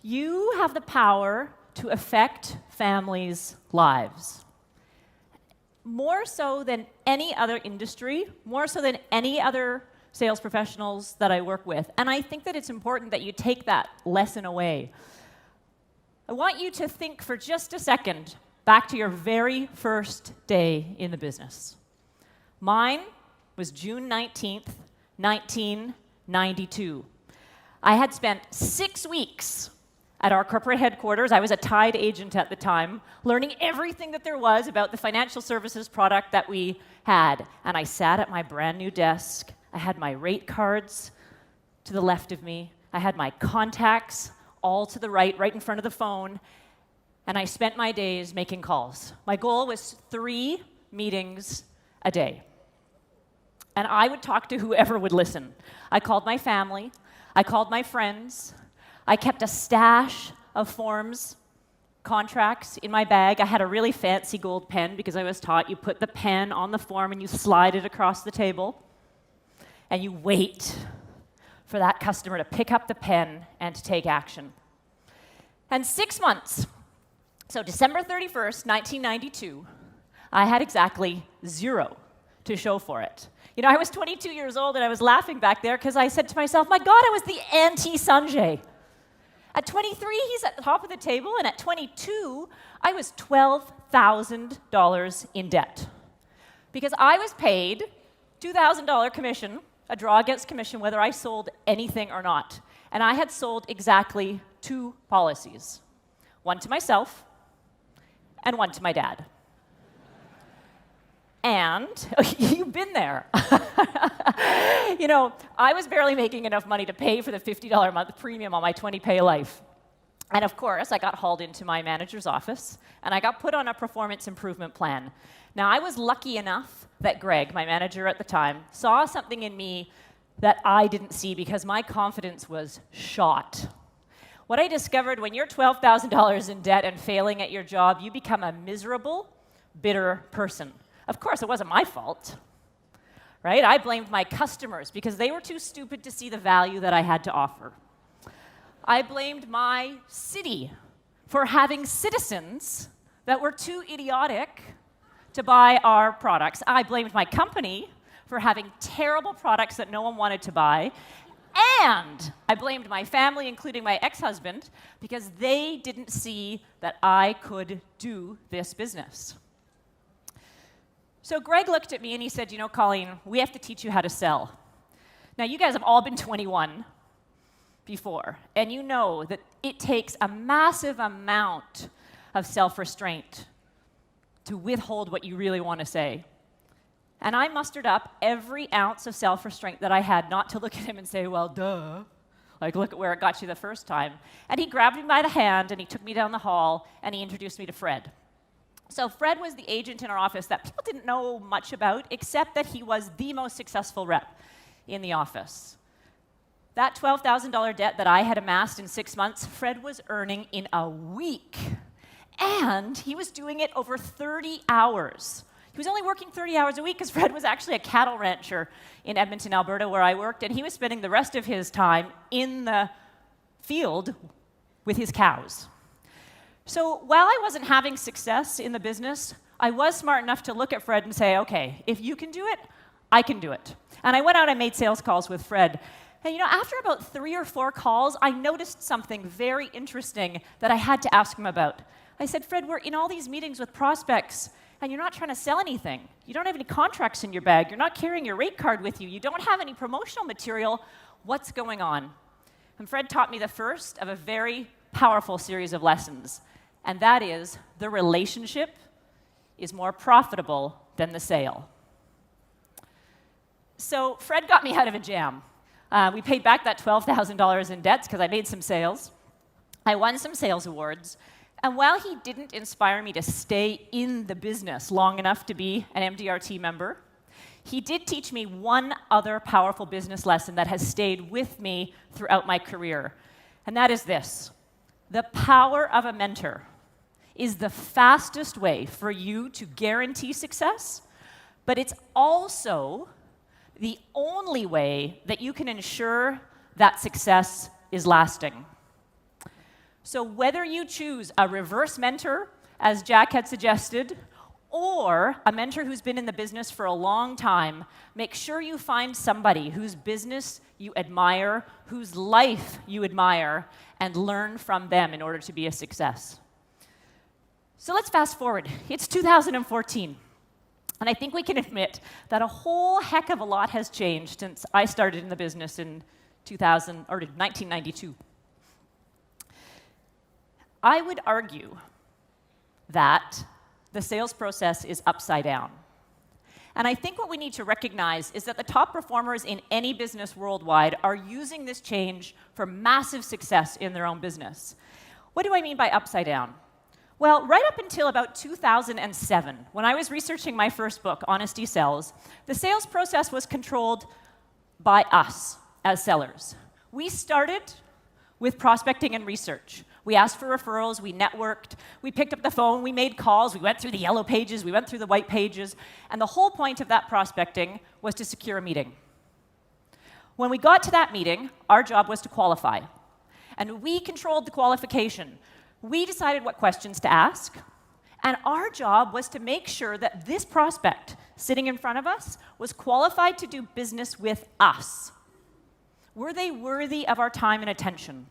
You have the power to affect families' lives. More so than any other industry, more so than any other sales professionals that I work with. And I think that it's important that you take that lesson away. I want you to think for just a second back to your very first day in the business. Mine was June 19th, 1992. I had spent 6 weeks at our corporate headquarters. I was a tied agent at the time, learning everything that there was about the financial services product that we had. And I sat at my brand new desk. I had my rate cards to the left of me. I had my contacts all to the right in front of the phone. And I spent my days making calls. My goal was 3 meetings a day. And I would talk to whoever would listen. I called my family. I called my friends. I kept a stash of forms, contracts in my bag. I had a really fancy gold pen because I was taught you put the pen on the form and you slide it across the table. And you wait for that customer to pick up the pen and to take action. And 6 months, so December 31st, 1992, I had exactly 0 to show for it. You know, I was 22 years old and I was laughing back there because I said to myself, my God, I was the anti-Sanjay. At 23, he's at the top of the table, and at 22, I was $12,000 in debt. Because I was paid $2,000 commission, a draw against commission, whether I sold anything or not. And I had sold exactly 2 policies. One to myself, and one to my dad. And, you've been there. You know, I was barely making enough money to pay for the $50 a month premium on my 20-pay life. And of course, I got hauled into my manager's office, and I got put on a performance improvement plan. Now, I was lucky enough that Greg, my manager at the time, saw something in me that I didn't see because my confidence was shot. What I discovered, when you're $12,000 in debt and failing at your job, you become a miserable, bitter person. Of course, it wasn't my fault, right? I blamed my customers because they were too stupid to see the value that I had to offer. I blamed my city for having citizens that were too idiotic to buy our products. I blamed my company for having terrible products that no one wanted to buy. And I blamed my family, including my ex-husband, because they didn't see that I could do this business. So Greg looked at me and he said, you know, Colleen, we have to teach you how to sell. Now, you guys have all been 21 before, and you know that it takes a massive amount of self-restraint to withhold what you really want to say. And I mustered up every ounce of self-restraint that I had not to look at him and say, well, duh. Like, look at where it got you the first time. And he grabbed me by the hand and he took me down the hall and he introduced me to Fred. So Fred was the agent in our office that people didn't know much about, except that he was the most successful rep in the office. That $12,000 debt that I had amassed in 6 months, Fred was earning in a week. And he was doing it over 30 hours. He was only working 30 hours a week because Fred was actually a cattle rancher in Edmonton, Alberta, where I worked, and he was spending the rest of his time in the field with his cows. So while I wasn't having success in the business, I was smart enough to look at Fred and say, okay, if you can do it, I can do it. And I went out and made sales calls with Fred. And you know, after about 3 or 4 calls, I noticed something very interesting that I had to ask him about. I said, Fred, we're in all these meetings with prospects, and you're not trying to sell anything. You don't have any contracts in your bag. You're not carrying your rate card with you. You don't have any promotional material. What's going on? And Fred taught me the first of a very powerful series of lessons. And that is, the relationship is more profitable than the sale. So Fred got me out of a jam. We paid back that $12,000 in debts because I made some sales. I won some sales awards. And while he didn't inspire me to stay in the business long enough to be an MDRT member, he did teach me one other powerful business lesson that has stayed with me throughout my career. And that is this: the power of a mentor is the fastest way for you to guarantee success, but it's also the only way that you can ensure that success is lasting. So whether you choose a reverse mentor, as Jack had suggested, or a mentor who's been in the business for a long time, make sure you find somebody whose business you admire, whose life you admire, and learn from them in order to be a success. So let's fast forward. It's 2014. And I think we can admit that a whole heck of a lot has changed since I started in the business in 1992. I would argue that the sales process is upside down. And I think what we need to recognize is that the top performers in any business worldwide are using this change for massive success in their own business. What do I mean by upside down? Well, right up until about 2007, when I was researching my first book, Honesty Sells, the sales process was controlled by us as sellers. We started with prospecting and research. We asked for referrals, we networked, we picked up the phone, we made calls, we went through the yellow pages, we went through the white pages, and the whole point of that prospecting was to secure a meeting. When we got to that meeting, our job was to qualify, and we controlled the qualification. We decided what questions to ask, and our job was to make sure that this prospect sitting in front of us was qualified to do business with us. Were they worthy of our time and attention?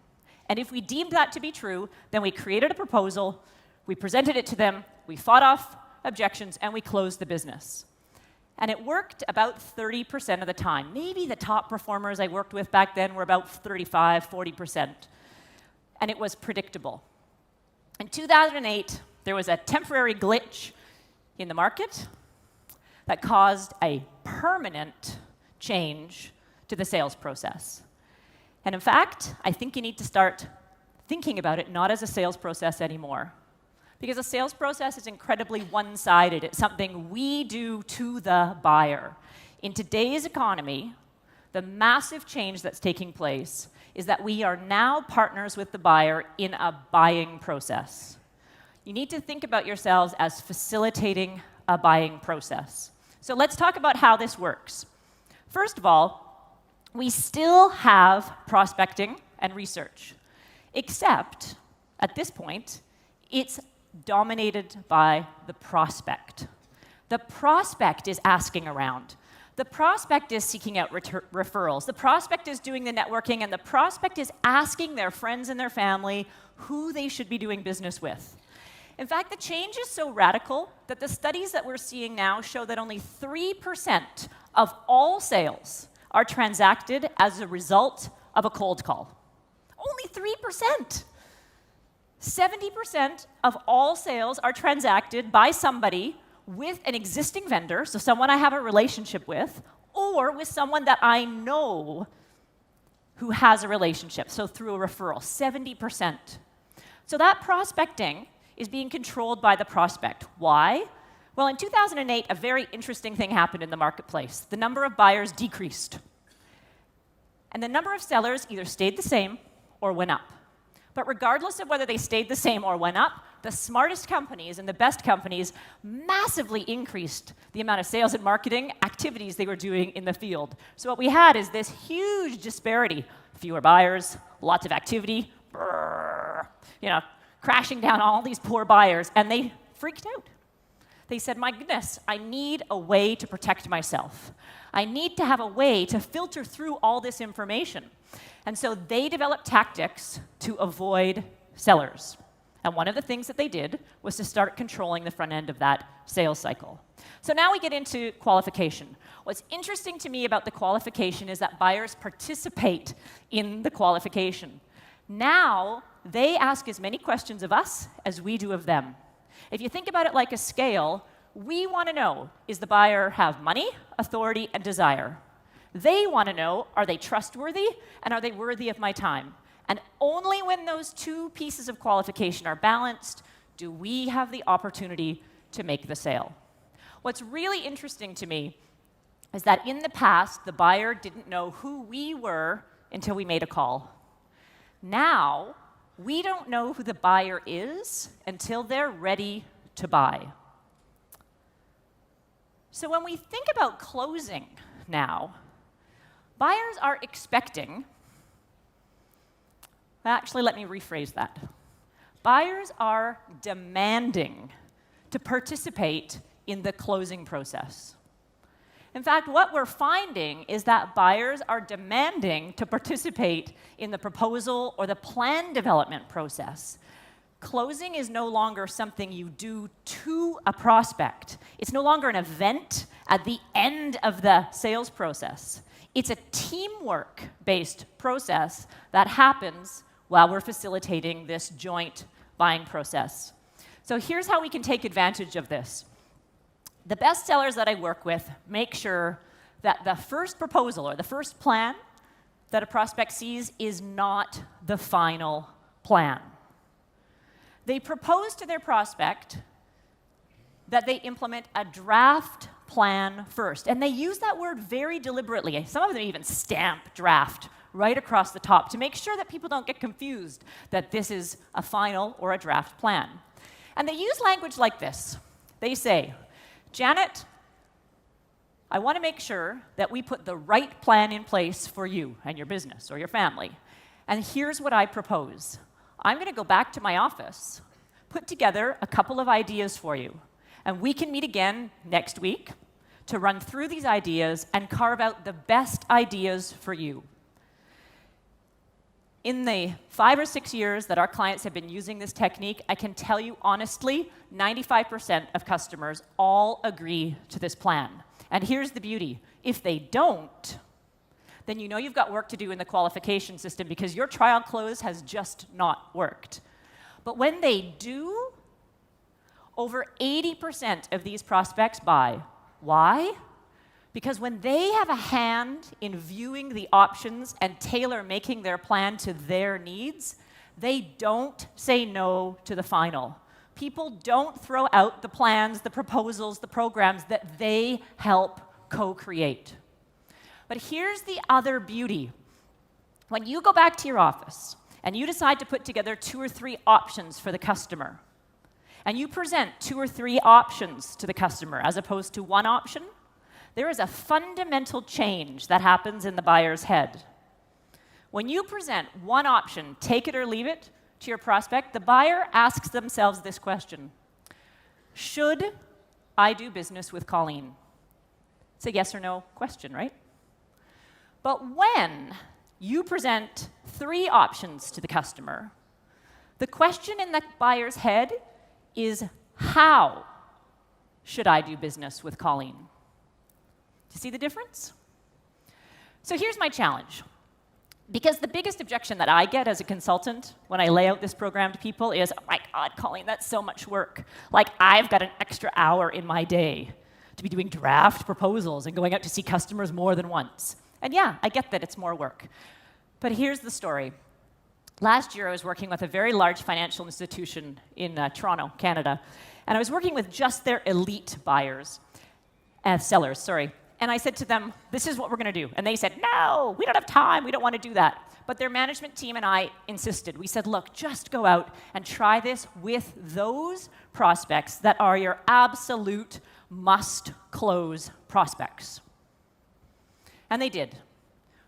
And if we deemed that to be true, then we created a proposal, we presented it to them, we fought off objections, and we closed the business. And it worked about 30% of the time. Maybe the top performers I worked with back then were about 35, 40%. And it was predictable. In 2008, there was a temporary glitch in the market that caused a permanent change to the sales process. And in fact, I think you need to start thinking about it not as a sales process anymore. Because a sales process is incredibly one-sided. It's something we do to the buyer. In today's economy, the massive change that's taking place is that we are now partners with the buyer in a buying process. You need to think about yourselves as facilitating a buying process. So let's talk about how this works. First of all, we still have prospecting and research, except at this point, it's dominated by the prospect. The prospect is asking around. The prospect is seeking out referrals. The prospect is doing the networking, and the prospect is asking their friends and their family who they should be doing business with. In fact, the change is so radical that the studies that we're seeing now show that only 3% of all sales are transacted as a result of a cold call. Only 3%. 70% of all sales are transacted by somebody with an existing vendor, so someone I have a relationship with, or with someone that I know who has a relationship, so through a referral, 70%. So that prospecting is being controlled by the prospect. Why? Well, in 2008, a very interesting thing happened in the marketplace. The number of buyers decreased. And the number of sellers either stayed the same or went up. But regardless of whether they stayed the same or went up, the smartest companies and the best companies massively increased the amount of sales and marketing activities they were doing in the field. So what we had is this huge disparity. Fewer buyers, lots of activity, crashing down all these poor buyers, and they freaked out. They said, my goodness, I need a way to protect myself. I need to have a way to filter through all this information. And so they developed tactics to avoid sellers. And one of the things that they did was to start controlling the front end of that sales cycle. So now we get into qualification. What's interesting to me about the qualification is that buyers participate in the qualification. Now they ask as many questions of us as we do of them. If you think about it like a scale, we want to know, is the buyer have money, authority, and desire? They want to know, are they trustworthy, and are they worthy of my time? And only when those two pieces of qualification are balanced do we have the opportunity to make the sale. What's really interesting to me is that in the past, the buyer didn't know who we were until we made a call. Now, we don't know who the buyer is until they're ready to buy. So when we think about closing now, buyers are expecting. Actually, let me rephrase that. Buyers are demanding to participate in the closing process. In fact, what we're finding is that buyers are demanding to participate in the proposal or the plan development process. Closing is no longer something you do to a prospect. It's no longer an event at the end of the sales process. It's a teamwork-based process that happens while we're facilitating this joint buying process. So here's how we can take advantage of this. The best sellers that I work with make sure that the first proposal or the first plan that a prospect sees is not the final plan. They propose to their prospect that they implement a draft plan first. And they use that word very deliberately. Some of them even stamp draft right across the top to make sure that people don't get confused that this is a final or a draft plan. And they use language like this. They say, Janet, I want to make sure that we put the right plan in place for you and your business or your family. And here's what I propose. I'm going to go back to my office, put together a couple of ideas for you, and we can meet again next week to run through these ideas and carve out the best ideas for you. In the 5 or 6 years that our clients have been using this technique, I can tell you honestly, 95% of customers all agree to this plan. And here's the beauty. If they don't, then you know you've got work to do in the qualification system because your trial close has just not worked. But when they do, over 80% of these prospects buy. Why? Because when they have a hand in viewing the options and tailor-making their plan to their needs, they don't say no to the final. People don't throw out the plans, the proposals, the programs that they help co-create. But here's the other beauty. When you go back to your office and you decide to put together 2 or 3 options for the customer, and you present 2 or 3 options to the customer as opposed to one option, there is a fundamental change that happens in the buyer's head. When you present one option, take it or leave it, to your prospect, the buyer asks themselves this question: should I do business with Colleen? It's a yes or no question, right? But when you present 3 options to the customer, the question in the buyer's head is, how should I do business with Colleen? Do you see the difference? So here's my challenge. Because the biggest objection that I get as a consultant when I lay out this program to people is, oh my God, Colleen, that's so much work. Like, I've got an extra hour in my day to be doing draft proposals and going out to see customers more than once. And yeah, I get that it's more work. But here's the story. Last year, I was working with a very large financial institution in Toronto, Canada, and I was working with just their elite sellers. And I said to them, this is what we're going to do. And they said, no, we don't have time. We don't want to do that. But their management team and I insisted. We said, look, just go out and try this with those prospects that are your absolute must-close prospects. And they did.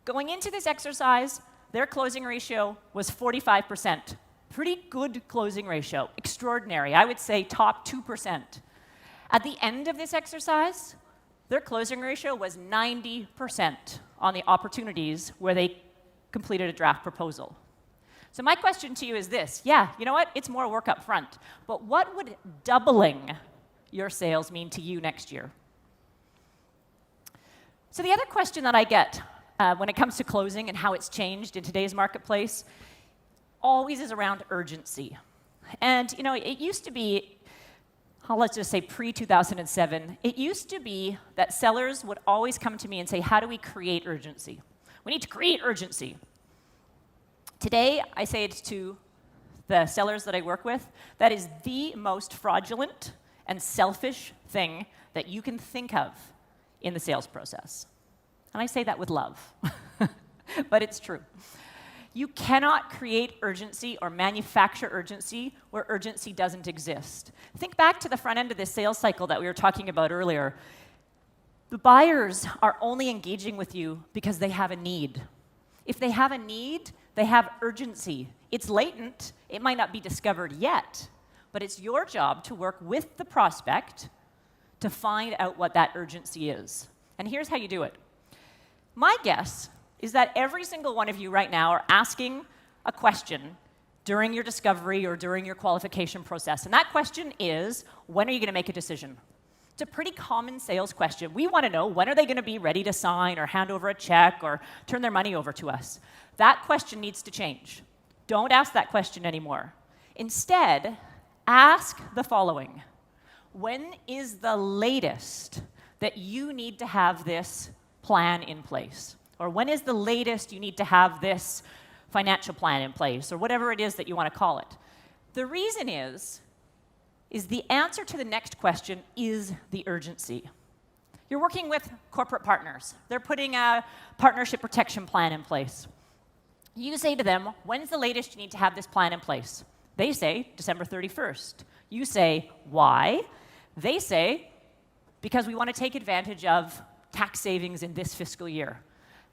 Going into this exercise, their closing ratio was 45%. Pretty good closing ratio. Extraordinary. I would say top 2%. At the end of this exercise, their closing ratio was 90% on the opportunities where they completed a draft proposal. So my question to you is this. Yeah, you know what? It's more work up front. But what would doubling your sales mean to you next year? So the other question that I get when it comes to closing and how it's changed in today's marketplace always is around urgency. And you know, it used to be, let's just say pre-2007, it used to be that sellers would always come to me and say, how do we create urgency? We need to create urgency. Today, I say it to the sellers that I work with, that is the most fraudulent and selfish thing that you can think of in the sales process. And I say that with love, but it's true. You cannot create urgency or manufacture urgency where urgency doesn't exist. Think back to the front end of this sales cycle that we were talking about earlier. The buyers are only engaging with you because they have a need. If they have a need, they have urgency It's latent. It might not be discovered yet, but it's your job to work with the prospect to find out what that urgency is. And here's how you do it. My guess is that every single one of you right now are asking a question during your discovery or during your qualification process. And that question is, when are you going to make a decision? It's a pretty common sales question. We want to know, when are they going to be ready to sign or hand over a check or turn their money over to us? That question needs to change. Don't ask that question anymore. Instead, ask the following. When is the latest that you need to have this plan in place? Or when is the latest you need to have this financial plan in place, or whatever it is that you want to call it? The reason is the answer to the next question is the urgency. You're working with corporate partners. They're putting a partnership protection plan in place. You say to them, when's the latest you need to have this plan in place? They say, December 31st. You say, why? They say, because we want to take advantage of tax savings in this fiscal year.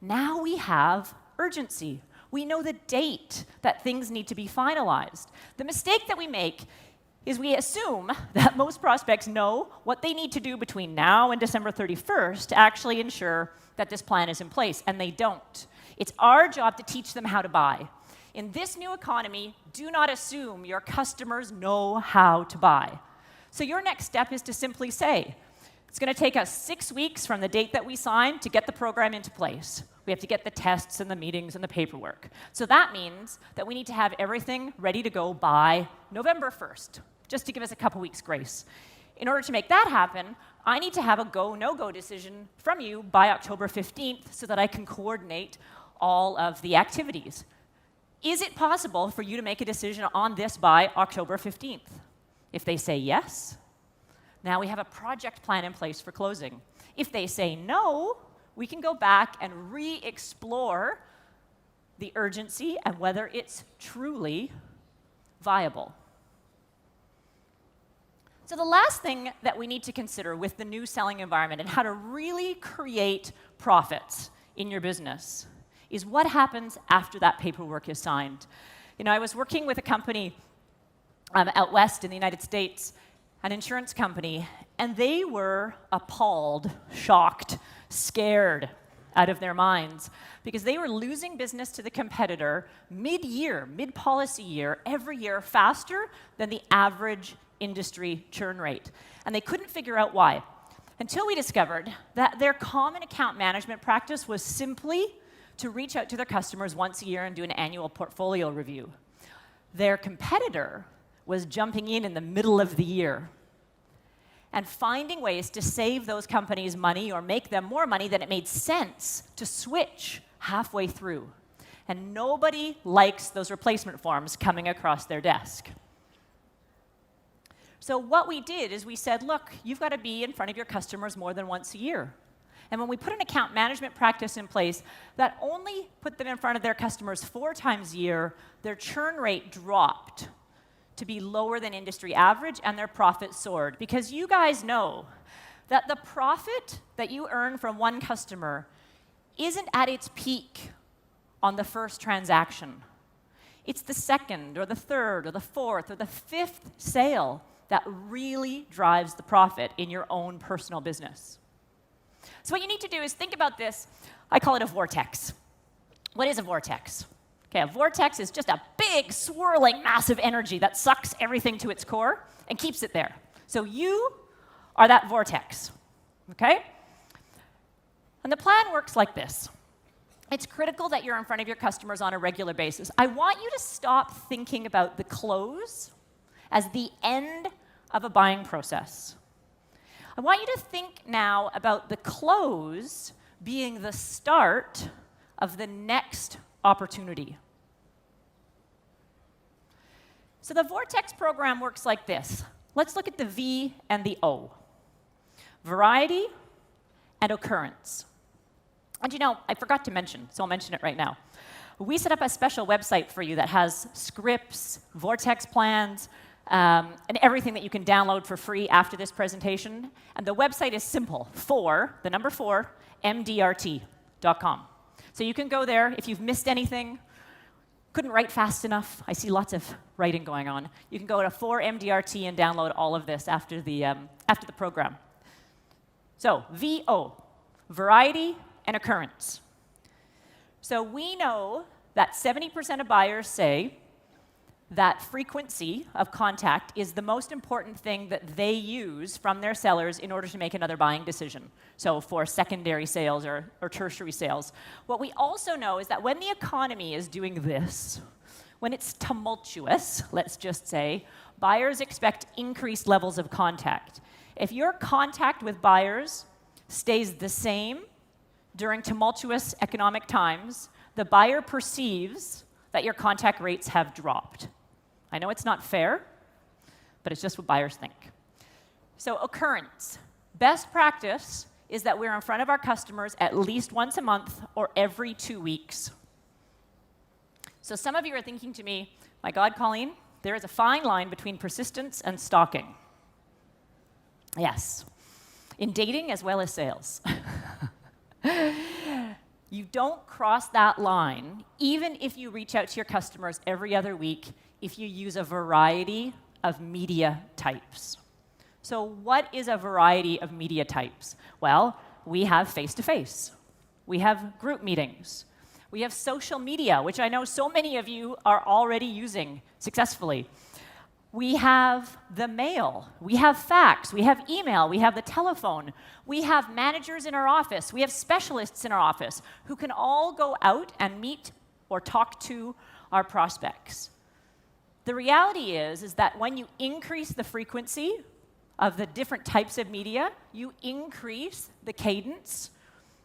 Now we have urgency. We know the date that things need to be finalized. The mistake that we make is we assume that most prospects know what they need to do between now and December 31st to actually ensure that this plan is in place, and they don't. It's our job to teach them how to buy. In this new economy, do not assume your customers know how to buy. So your next step is to simply say, it's going to take us 6 weeks from the date that we sign to get the program into place. We have to get the tests and the meetings and the paperwork. So that means that we need to have everything ready to go by November 1st, just to give us a couple weeks grace. In order to make that happen, I need to have a go, no-go decision from you by October 15th so that I can coordinate all of the activities. Is it possible for you to make a decision on this by October 15th? If they say yes, now we have a project plan in place for closing. If they say no, we can go back and re-explore the urgency and whether it's truly viable. So the last thing that we need to consider with the new selling environment and how to really create profits in your business is what happens after that paperwork is signed. You know, I was working with a company out west in the United States, an insurance company, and they were appalled, shocked, scared out of their minds because they were losing business to the competitor mid-year, mid-policy year, every year faster than the average industry churn rate. And they couldn't figure out why until we discovered that their common account management practice was simply to reach out to their customers once a year and do an annual portfolio review. Their competitor was jumping in the middle of the year and finding ways to save those companies money or make them more money than it made sense to switch halfway through. And nobody likes those replacement forms coming across their desk. So what we did is we said, look, you've got to be in front of your customers more than once a year. And when we put an account management practice in place that only put them in front of their customers 4 times a year, their churn rate dropped to be lower than industry average, and their profit soared. Because you guys know that the profit that you earn from one customer isn't at its peak on the first transaction. It's the second, or the third, or the fourth, or the fifth sale that really drives the profit in your own personal business. So what you need to do is think about this. I call it a vortex. What is a vortex? Okay, a vortex is just a big, swirling, massive energy that sucks everything to its core and keeps it there. So you are that vortex, okay? And the plan works like this. It's critical that you're in front of your customers on a regular basis. I want you to stop thinking about the close as the end of a buying process. I want you to think now about the close being the start of the next opportunity. So the Vortex program works like this. Let's look at the V and the O. Variety and occurrence. And you know, I forgot to mention, so I'll mention it right now. We set up a special website for you that has scripts, Vortex plans, and everything that you can download for free after this presentation. And the website is simple, 4, the number 4, mdrt.com. So you can go there. If you've missed anything, couldn't write fast enough. I see lots of writing going on. You can go to 4MDRT and download all of this after the program. So, VO, variety and occurrence. So we know that 70% of buyers say that frequency of contact is the most important thing that they use from their sellers in order to make another buying decision. So for secondary sales or tertiary sales. What we also know is that when the economy is doing this, when it's tumultuous, let's just say, buyers expect increased levels of contact. If your contact with buyers stays the same during tumultuous economic times, the buyer perceives that your contact rates have dropped. I know it's not fair, but it's just what buyers think. So occurrence. Best practice is that we're in front of our customers at least once a month or every 2 weeks. So some of you are thinking to me, my God, Colleen, there is a fine line between persistence and stalking. Yes, in dating as well as sales. You don't cross that line, even if you reach out to your customers every other week, if you use a variety of media types. So what is a variety of media types? Well, we have face-to-face. We have group meetings. We have social media, which I know so many of you are already using successfully. We have the mail, we have fax, we have email, we have the telephone, we have managers in our office, we have specialists in our office who can all go out and meet or talk to our prospects. The reality is that when you increase the frequency of the different types of media, you increase the cadence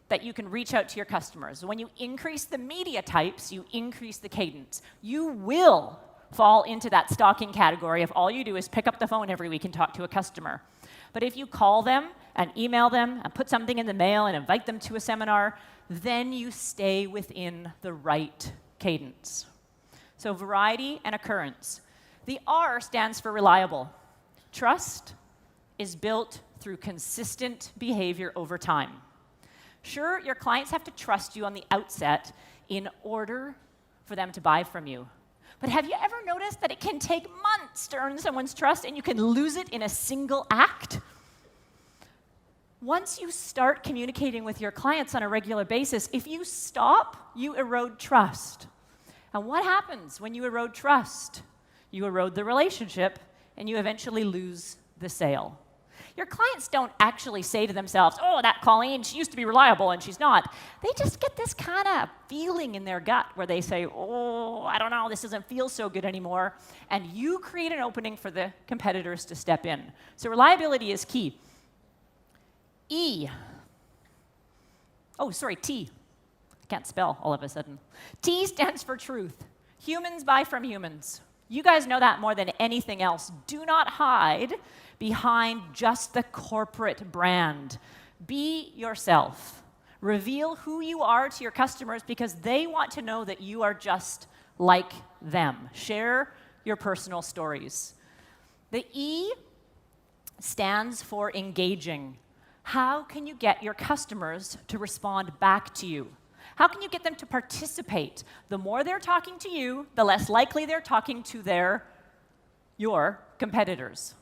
that you can reach out to your customers. When you increase the media types, you increase the cadence. You will fall into that stalking category if all you do is pick up the phone every week and talk to a customer. But if you call them and email them and put something in the mail and invite them to a seminar, then you stay within the right cadence. So variety and occurrence. The R stands for reliable. Trust is built through consistent behavior over time. Sure, your clients have to trust you on the outset in order for them to buy from you. But have you ever noticed that it can take months to earn someone's trust and you can lose it in a single act? Once you start communicating with your clients on a regular basis, if you stop, you erode trust. And what happens when you erode trust? You erode the relationship and you eventually lose the sale. Your clients don't actually say to themselves, oh, that Colleen, she used to be reliable and she's not. They just get this kind of feeling in their gut where they say, oh, I don't know, this doesn't feel so good anymore. And you create an opening for the competitors to step in. So reliability is key. T. I can't spell all of a sudden. T stands for truth. Humans buy from humans. You guys know that more than anything else. Do not hide behind just the corporate brand. Be yourself. Reveal who you are to your customers because they want to know that you are just like them. Share your personal stories. The E stands for engaging. How can you get your customers to respond back to you? How can you get them to participate? The more they're talking to you, the less likely they're talking to your competitors.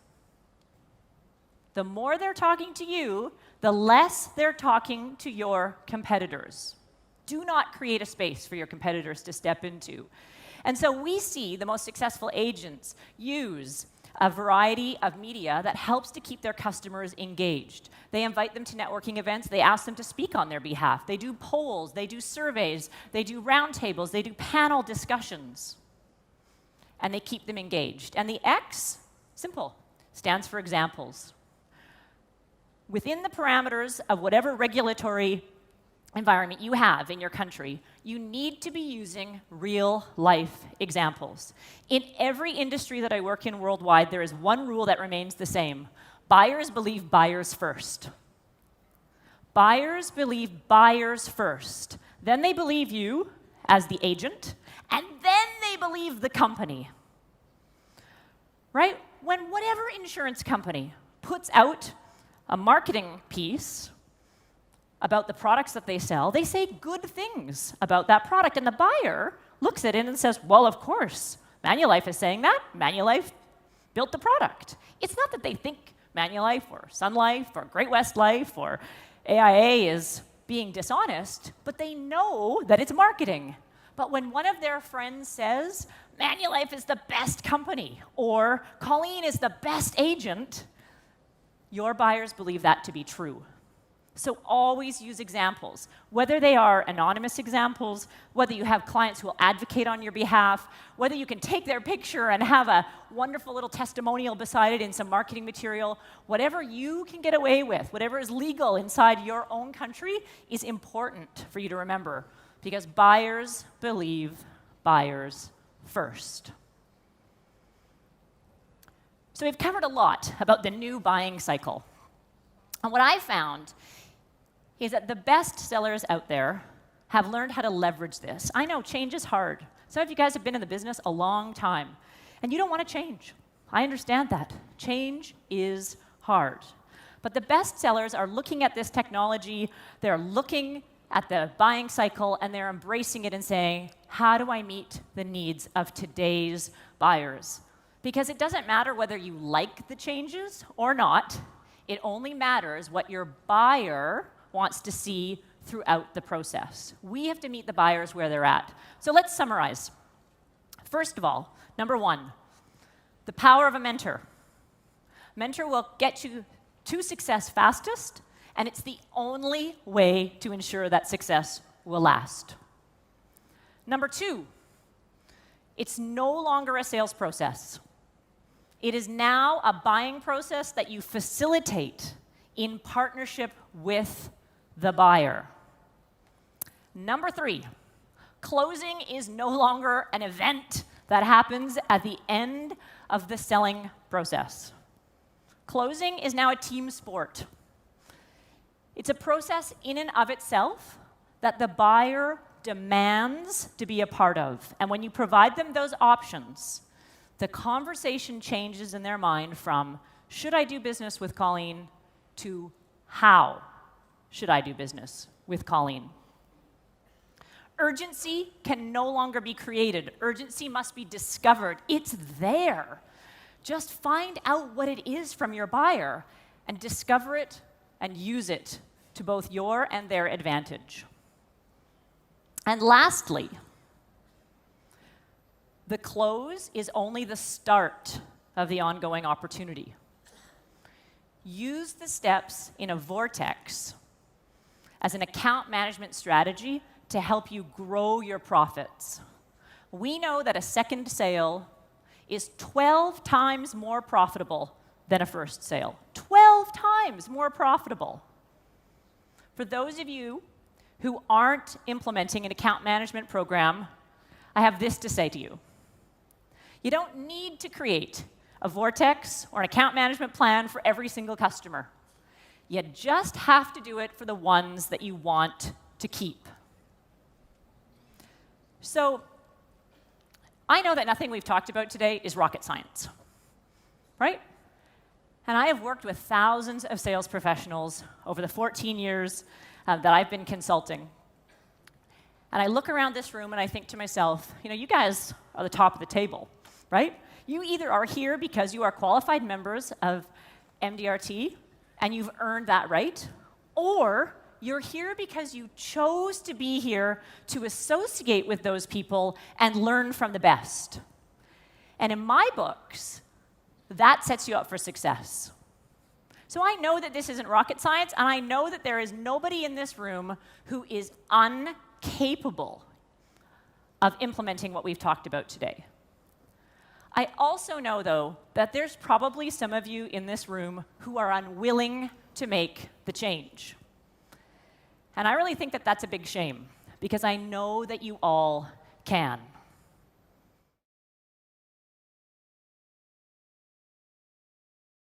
The more they're talking to you, the less they're talking to your competitors. Do not create a space for your competitors to step into. And so we see the most successful agents use a variety of media that helps to keep their customers engaged. They invite them to networking events. They ask them to speak on their behalf. They do polls. They do surveys. They do roundtables. They do panel discussions. And they keep them engaged. And the X, simple, stands for examples. Within the parameters of whatever regulatory environment you have in your country, you need to be using real-life examples. In every industry that I work in worldwide, there is one rule that remains the same. Buyers believe buyers first. Buyers believe buyers first. Then they believe you as the agent, and then they believe the company. Right? When whatever insurance company puts out a marketing piece about the products that they sell, they say good things about that product. And the buyer looks at it and says, well, of course, Manulife is saying that. Manulife built the product. It's not that they think Manulife or Sun Life or Great West Life or AIA is being dishonest, but they know that it's marketing. But when one of their friends says, Manulife is the best company, or Colleen is the best agent, your buyers believe that to be true. So always use examples, whether they are anonymous examples, whether you have clients who will advocate on your behalf, whether you can take their picture and have a wonderful little testimonial beside it in some marketing material. Whatever you can get away with, whatever is legal inside your own country is important for you to remember, because buyers believe buyers first. So we've covered a lot about the new buying cycle. And what I found is that the best sellers out there have learned how to leverage this. I know change is hard. Some of you guys have been in the business a long time, and you don't want to change. I understand that. Change is hard. But the best sellers are looking at this technology, they're looking at the buying cycle, and they're embracing it and saying, how do I meet the needs of today's buyers? Because it doesn't matter whether you like the changes or not. It only matters what your buyer wants to see throughout the process. We have to meet the buyers where they're at. So let's summarize. First of all, number one, the power of a mentor. Mentor will get you to success fastest, and it's the only way to ensure that success will last. Number two, it's no longer a sales process. It is now a buying process that you facilitate in partnership with the buyer. Number three, closing is no longer an event that happens at the end of the selling process. Closing is now a team sport. It's a process in and of itself that the buyer demands to be a part of. And when you provide them those options, the conversation changes in their mind from, should I do business with Colleen, to how should I do business with Colleen? Urgency can no longer be created. Urgency must be discovered. It's there. Just find out what it is from your buyer and discover it and use it to both your and their advantage. And lastly, the close is only the start of the ongoing opportunity. Use the steps in a Vortex as an account management strategy to help you grow your profits. We know that a second sale is 12 times more profitable than a first sale. 12 times more profitable. For those of you who aren't implementing an account management program, I have this to say to you. You don't need to create a Vortex or an account management plan for every single customer. You just have to do it for the ones that you want to keep. So, I know that nothing we've talked about today is rocket science, right? And I have worked with thousands of sales professionals over the 14 years that I've been consulting. And I look around this room and I think to myself, you guys are the top of the table, right? You either are here because you are qualified members of MDRT and you've earned that right, or you're here because you chose to be here to associate with those people and learn from the best. And in my books, that sets you up for success. So I know that this isn't rocket science, and I know that there is nobody in this room who is incapable of implementing what we've talked about today. I also know, though, that there's probably some of you in this room who are unwilling to make the change. And I really think that that's a big shame, because I know that you all can.